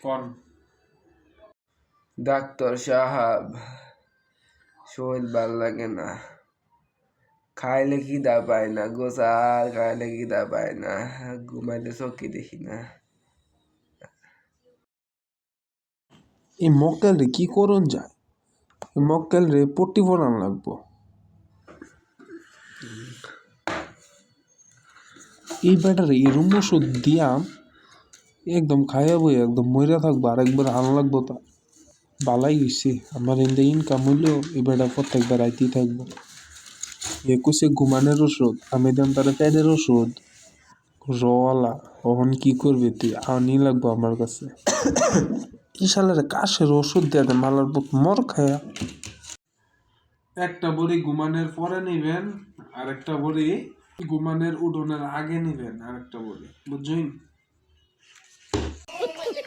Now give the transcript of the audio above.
কোন ডাক্তার সাহাব, শরীর ভাল লাগে না, খাইলে খিদা পায় না, গোসাল খাইলে খিদা পায় না, ঘুমাইলে চোখে দেখি না। এই মক্কেল রে কি করন যায়? এই মক্কেল রে পট্টি পরান লাগবো। এই ব্যাটারে এরম ওষুধ দিয়াম একদম খাইয়া বই একদম মইরা থাকবো, আরেকবার হান লাগবো। তা বালাই হইছে, আমার এনদে ইনকাম হইলেও এই বেটা প্রত্যেকবার আইতেই থাকবো। এ কইছে ঘুমানোর ওষুধ, আমি দাম তারা পেটের ওষুধ রওয়ালা। কখন কি করবে তুই আনি লাগবো আমার কাছে। কি শালারে কাশের ওষুধ দেয়া দেন মালার পথ মর খায়া। একটা বড়ি ঘুমানোর পরে নিবেন, আর একটা বড়ি ঘুমানোর উঠোনের আগে নিবেন, আর একটা বড়ি বুঝছেন।